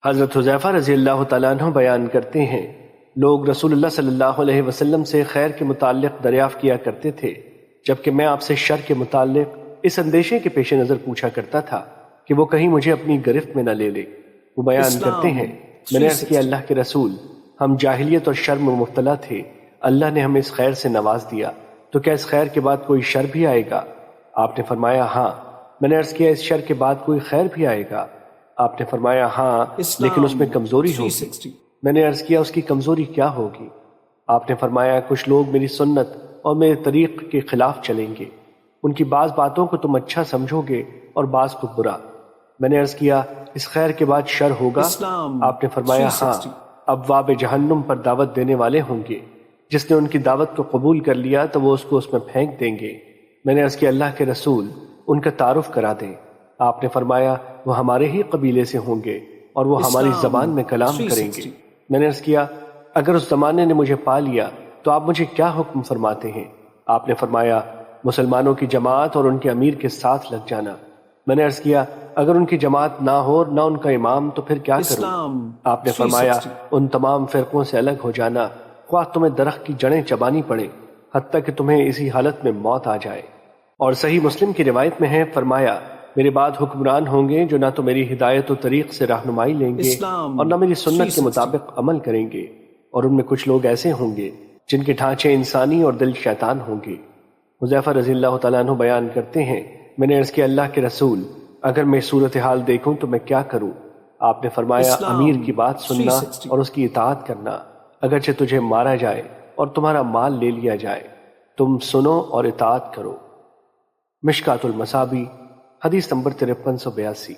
حضرت حذیفہ رضی اللہ تعالیٰ عنہ بیان کرتے ہیں، لوگ رسول اللہ صلی اللہ علیہ وسلم سے خیر کے متعلق دریافت کیا کرتے تھے، جبکہ میں آپ سے شر کے متعلق اس اندیشے کے پیش نظر پوچھا کرتا تھا کہ وہ کہیں مجھے اپنی گرفت میں نہ لے لے۔ وہ بیان کرتے ہیں، میں نے عرض کیا اللہ کے رسول، ہم جاہلیت اور شر میں مبتلا تھے، اللہ نے ہمیں اس خیر سے نواز دیا، تو کیا اس خیر کے بعد کوئی شر بھی آئے گا؟ آپ نے فرمایا ہاں۔ میں نے عرض کیا اس شر کے بعد کوئی خیر بھی آئے گا؟ آپ نے فرمایا ہاں، لیکن اس میں کمزوری ہوگی۔ میں نے عرض کیا اس کی کمزوری کیا ہوگی؟ آپ نے فرمایا کچھ لوگ میری سنت اور میرے طریق کے خلاف چلیں گے، ان کی بعض باتوں کو تم اچھا سمجھو گے اور بعض کو برا۔ میں نے عرض کیا اس خیر کے بعد شر ہوگا؟ آپ نے فرمایا ہاں، ابواب جہنم پر دعوت دینے والے ہوں گے، جس نے ان کی دعوت کو قبول کر لیا تو وہ اس کو اس میں پھینک دیں گے۔ میں نے عرض کیا اللہ کے رسول ان کا تعارف کرا دیں۔ آپ نے فرمایا وہ ہمارے ہی قبیلے سے ہوں گے اور وہ ہماری زبان میں کلام کریں گے۔ میں نے عرض کیا اگر اس زمانے نے مجھے پا لیا تو آپ مجھے کیا حکم فرماتے ہیں؟ آپ نے فرمایا مسلمانوں کی جماعت اور ان کے امیر کے ساتھ لگ جانا۔ میں نے عرض کیا اگر ان کی جماعت نہ ہو اور نہ ان کا امام تو پھر کیا کروں؟ آپ نے فرمایا ان تمام فرقوں سے الگ ہو جانا، خواہ تمہیں درخت کی جڑیں چبانی پڑے، حتیٰ کہ تمہیں اسی حالت میں موت آ جائے۔ اور صحیح مسلم کی روایت میں ہے، فرمایا میرے بعد حکمران ہوں گے جو نہ تو میری ہدایت و طریق سے رہنمائی لیں گے اور نہ میری سنت کے مطابق عمل کریں گے، اور ان میں کچھ لوگ ایسے ہوں گے جن کے ڈھانچے انسانی اور دل شیطان ہوں گے۔ حذیفہ رضی اللہ تعالیٰ عنہ بیان کرتے ہیں، میں نے عرض کیا اللہ کے رسول اگر میں صورتحال دیکھوں تو میں کیا کروں؟ آپ نے فرمایا امیر کی بات سننا اور اس کی اطاعت کرنا، اگرچہ تجھے مارا جائے اور تمہارا مال لے لیا جائے، تم سنو اور اطاعت کرو۔ مشکات المصابیح حدیث نمبر 5382۔